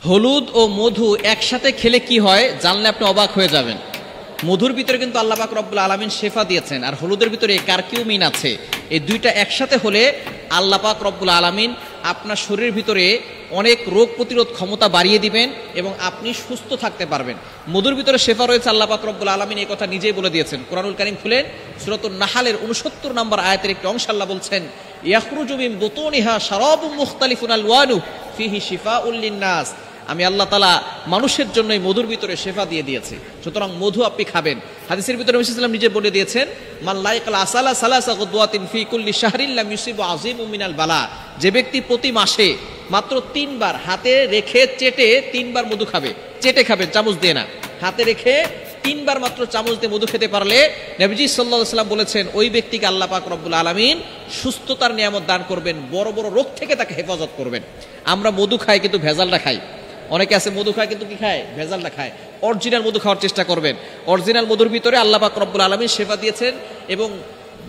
হলুদ ও মধু একসাথে খেলে কি হয় জানলে আপনি অবাক হয়ে যাবেন। মধুর ভিতরে কিন্তু আল্লাহ পাক রব্বুল আলামিন শেফা দিয়েছেন, আর হলুদের ভিতরে কারকিউমিন আছে। এই দুইটা একসাথে হলে আল্লাহ পাক রব্বুল আলামিন আপনার শরীরের ভিতরে অনেক রোগ প্রতিরোধ ক্ষমতা বাড়িয়ে দিবেন এবং আপনি সুস্থ থাকতে পারবেন। মধুর ভিতরে শেফা রয়েছে, আল্লাহ পাক রব্বুল আলামিন এই কথা নিজেই বলে দিয়েছেন। কুরআনুল কারীম খুলেন, সূরাতুন নাহালের 69 নম্বর আয়াতের একটি অংশ আল্লাহ বলছেন, ইয়াখরুজু মিন বুতুনিহা শারাবুম মুখতালিফুন আলওয়ানু ফিহি শিফাউল লিন-নাস। আমি আল্লাহ তাআলা মানুষের জন্য এই মধুর ভিতরে শেফা দিয়ে দিয়েছি, সুতরাং মধু আপনি খাবেন। হাদিসের ভিতরে নবী সাল্লাল্লাহু আলাইহি ওয়াসাল্লাম নিজে বলে দিয়েছেন, মান লাইকাল আসালা সালাসা গুদওয়াতিন ফি কুল্লি শাহরিন লাম ইউসিবু আযীমুম মিনাল বালা। যে ব্যক্তি প্রতি মাসে মাত্র 3 বার হাতে রেখে চেটে 3 বার মধু খাবে, চেটে খাবে, চামচ দিয়ে না, হাতে রেখে 3 বার মাত্র চামচ দিয়ে মধু খেতে পারলে নবীজি সাল্লাল্লাহু আলাইহি ওয়াসাল্লাম বলেছেন ওই ব্যক্তিকে আল্লাহ পাক রব্বুল আলামিন সুস্থতার নিয়ামত দান করবেন, বড় বড় রোগ থেকে তাকে হেফাজত করবেন। আমরা মধু খাই কিন্তু ভেজালটা খাই। অনেকে আছে মধু খায় কিন্তু কি খায়? ভেজালটা খায়। অরিজিনাল মধু খাওয়ার চেষ্টা করবেন। অরিজিনাল মধুর ভিতরে আল্লাহ পাক রব্বুল আলামিন শেফা দিয়েছেন, এবং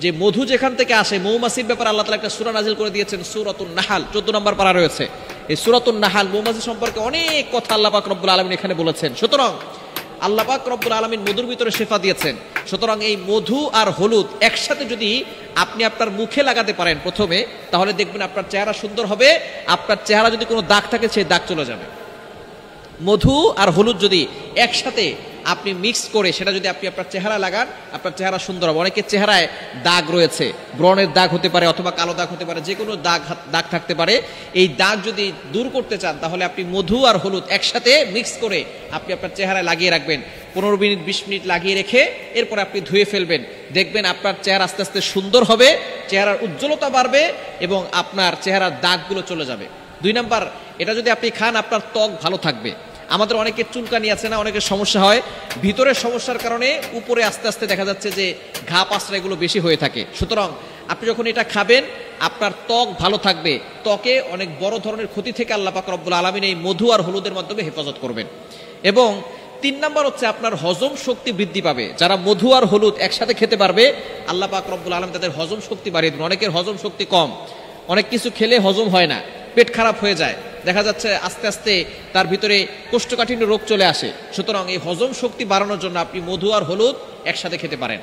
যে মধু যেখান থেকে আসে মৌমাছির ব্যাপারে আল্লাহ তাআলা একটা সূরা নাজিল করে দিয়েছেন, সূরাতুন নাহাল 14 নম্বর পারা রয়েছে। এই সূরাতুন নাহাল মৌমাছি সম্পর্কে অনেক কথা আল্লাহ পাক রব্বুল আলামিন এখানে বলেছেন। সুতরাং আল্লাহ পাক রব্বুল আলামিন মধুর ভিতরে শেফা দিয়েছেন। সুতরাং এই মধু আর হলুদ একসাথে যদি আপনি আপনার মুখে লাগাতে পারেন প্রথমে, তাহলে দেখবেন আপনার চেহারা সুন্দর হবে। আপনার চেহারা যদি কোনো দাগ থাকে সেই দাগ চলে যাবে। মধু আর হলুদ যদি একসাথে আপনি মিক্স করে সেটা যদি আপনি আপনার চেহারা লাগান, আপনার চেহারা সুন্দর হবে। অনেকের চেহারায় দাগ রয়েছে, ব্রণের দাগ হতে পারে অথবা কালো দাগ হতে পারে, যে কোনো দাগ থাকতে পারে। এই দাগ যদি দূর করতে চান তাহলে আপনি মধু আর হলুদ একসাথে মিক্স করে আপনি আপনার চেহারায় লাগিয়ে রাখবেন। 15 মিনিট 20 মিনিট লাগিয়ে রেখে এরপর আপনি ধুয়ে ফেলবেন। দেখবেন আপনার চেহারা আস্তে আস্তে সুন্দর হবে, চেহারার উজ্জ্বলতা বাড়বে এবং আপনার চেহারার দাগগুলো চলে যাবে। 2 নাম্বার, এটা যদি আপনি খান আপনার ত্বক ভালো থাকবে। আমাদের অনেকের চুলকানি আছে না, অনেকের সমস্যা হয়, ভিতরের সমস্যার কারণে উপরে আস্তে আস্তে দেখা যাচ্ছে যে ঘা পাসরা এগুলো বেশি হয়ে থাকে। সুতরাং আপনি যখন এটা খাবেন আপনার ত্বক ভালো থাকবে, ত্বকে অনেক বড় ধরনের ক্ষতি থেকে আল্লাহ পাক রব্বুল আলামিন এই মধু আর হলুদের মাধ্যমে হেফাজত করবেন। এবং 3 নাম্বার হচ্ছে আপনার হজম শক্তি বৃদ্ধি পাবে। যারা মধু আর হলুদ একসাথে খেতে পারবে আল্লাহ পাক রব্বুল আলামিন তাদের হজম শক্তি বাড়িয়ে দেবেন। অনেকের হজম শক্তি কম, অনেক কিছু খেলে হজম হয় না, পেট খারাপ হয়ে যায়, দেখা যাচ্ছে আস্তে আস্তে তার ভিতরে কোষ্ঠকাঠিন্য রোগ চলে আসে। সুতরাং এই হজম শক্তি বাড়ানোর জন্য আপনি মধু আর হলুদ একসাথে খেতে পারেন।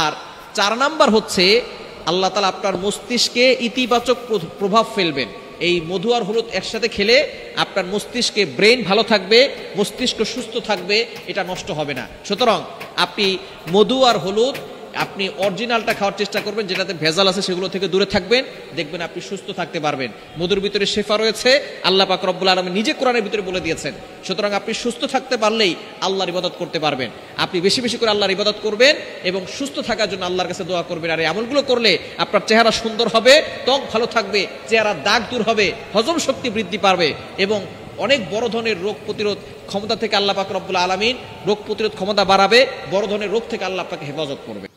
আর 4 নাম্বার হচ্ছে আল্লাহ তাআলা আপনার মস্তিষ্কে ইতিবাচক প্রভাব ফেলবেন। এই মধু আর হলুদ একসাথে খেলে আপনার মস্তিষ্কে ব্রেন ভালো থাকবে, মস্তিষ্ক সুস্থ থাকবে, এটা নষ্ট হবে না। সুতরাং আপনি মধু আর হলুদ আপনি অরিজিনালটা খাওয়ার চেষ্টা করবেন, যেটাতে ভেজাল আছে সেগুলো থেকে দূরে থাকবেন, দেখবেন আপনি সুস্থ থাকতে পারবেন। মধুর ভিতরে শেফা রয়েছে, আল্লাহ পাক রব্বুল আলামিন নিজে কোরআনের ভিতরে বলে দিয়েছেন। সুতরাং আপনি সুস্থ থাকতে পারলেই আল্লাহর ইবাদত করতে পারবেন। আপনি বেশি বেশি করে আল্লাহর ইবাদত করবেন এবং সুস্থ থাকার জন্য আল্লাহর কাছে দোয়া করবেন। আর এই আমলগুলো করলে আপনার চেহারা সুন্দর হবে, ত্বক ভালো থাকবে, চেহারার দাগ দূর হবে, হজম শক্তি বৃদ্ধি পাবে এবং অনেক বড় ধরনের রোগ প্রতিরোধ ক্ষমতা থেকে আল্লাহ পাক রব্বুল আলামিন রোগ প্রতিরোধ ক্ষমতা বাড়াবে। বড় ধরনের রোগ থেকে আল্লাহ আপনাকে হেফাজত করবে।